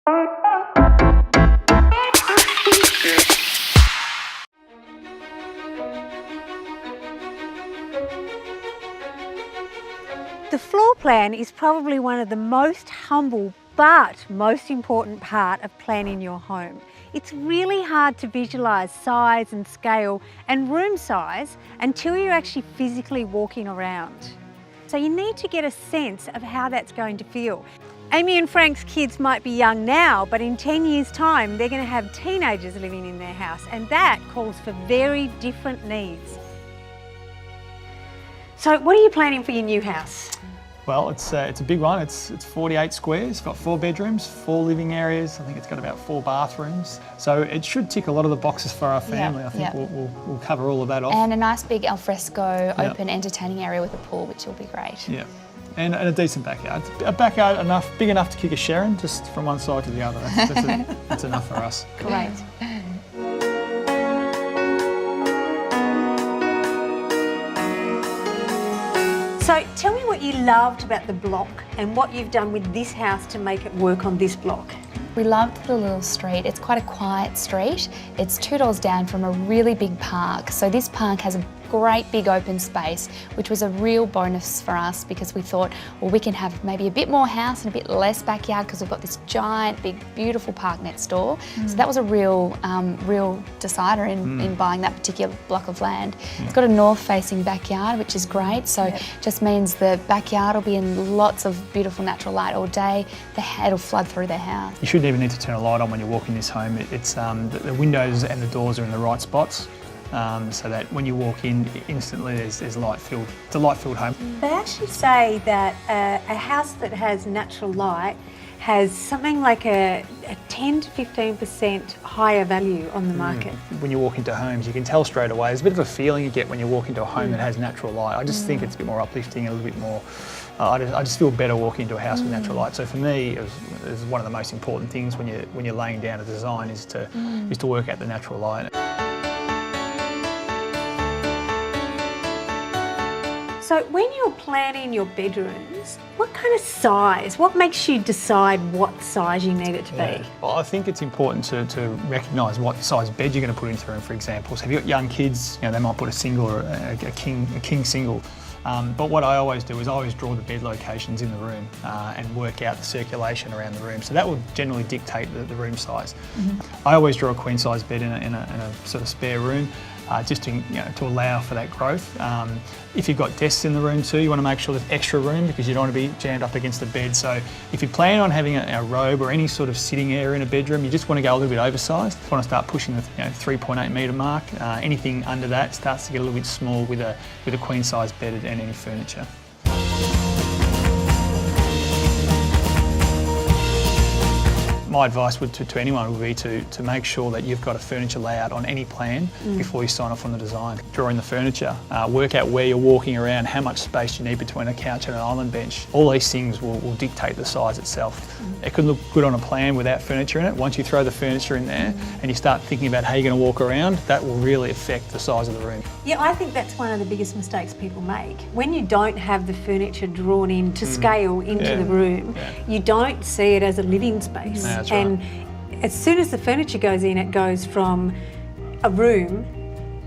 The floor plan is probably one of the most humble but most important part of planning your home. It's really hard to visualise size and scale and room size until you're actually physically walking around. So you need to get a sense of how that's going to feel. Amy and Frank's kids might be young now, but in 10 years' time, they're going to have teenagers living in their house, and that calls for very different needs. So what are you planning for your new house? Well, it's a big one. It's 48 squares. It's got 4 bedrooms, 4 living areas. I think it's got about 4 bathrooms. So it should tick a lot of the boxes for our family. I think we'll cover all of that off. And a nice big alfresco open entertaining area with a pool, which will be great. Yeah. And a decent backyard. A backyard big enough to kick a Sharon, just from one side to the other. That's enough for us. Great. So tell me what you loved about the block and what you've done with this house to make it work on this block. We loved the little street. It's quite a quiet street. It's 2 doors down from a really big park. So this park has a great big open space, which was a real bonus for us because we thought, well, we can have maybe a bit more house and a bit less backyard because we've got this giant, big, beautiful park next door. So that was a real decider in buying that particular block of land. It's got a north-facing backyard, which is great. So it just means the backyard will be in lots of beautiful natural light all day. It'll flood through their house. You shouldn't even need to turn a light on when you walk in this home. It's the windows and the doors are in the right spots. So that when you walk in, instantly there's light-filled. It's a light-filled home. They actually say that a house that has natural light has something like a 10 to 15% higher value on the market. When you walk into homes, you can tell straight away. There's a bit of a feeling you get when you walk into a home that has natural light. I just think it's a bit more uplifting, a little bit more. I just feel better walking into a house with natural light. So for me, it was one of the most important things when you're laying down a design is to work out the natural light. So when you're planning your bedrooms, what kind of size, what makes you decide what size you need it to be? Well, I think it's important to recognise what size bed you're going to put into the room, for example. So if you've got young kids, they might put a single or a king single. But what I always do is I always draw the bed locations in the room and work out the circulation around the room. So that will generally dictate the room size. I always draw a queen size bed in a sort of spare room. Just to allow for that growth. If you've got desks in the room too, you want to make sure there's extra room because you don't want to be jammed up against the bed. So if you plan on having a robe or any sort of sitting area in a bedroom, you just want to go a little bit oversized. You want to start pushing the 3.8 metre mark. Anything under that starts to get a little bit small with a queen size bed and any furniture. My advice to anyone would be to make sure that you've got a furniture layout on any plan before you sign off on the design. Drawing the furniture, work out where you're walking around, how much space you need between a couch and an island bench. All these things will dictate the size itself. It could look good on a plan without furniture in it. Once you throw the furniture in there and you start thinking about how you're going to walk around, that will really affect the size of the room. Yeah, I think that's one of the biggest mistakes people make. When you don't have the furniture drawn in to scale into the room, you don't see it as a living space. That's and right. As soon as the furniture goes in, it goes from a room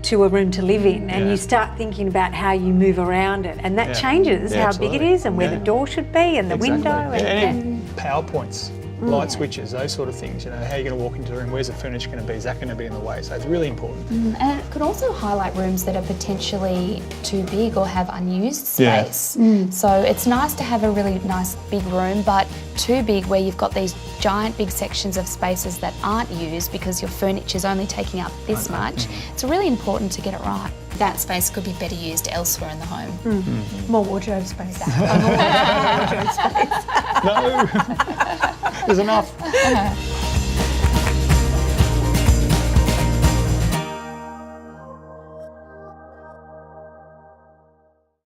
to a room to live in, and you start thinking about how you move around it, and that changes how big it is and where the door should be and the window. And power points, light switches, those sort of things. How you're going to walk into the room, where's the furniture going to be, is that going to be in the way? So it's really important. And it could also highlight rooms that are potentially too big or have unused space. So it's nice to have a really nice big room, but too big where you've got these giant big sections of spaces that aren't used because your furniture's only taking up this much. It's really important to get it right. That space could be better used elsewhere in the home. More wardrobe space. No, there's enough.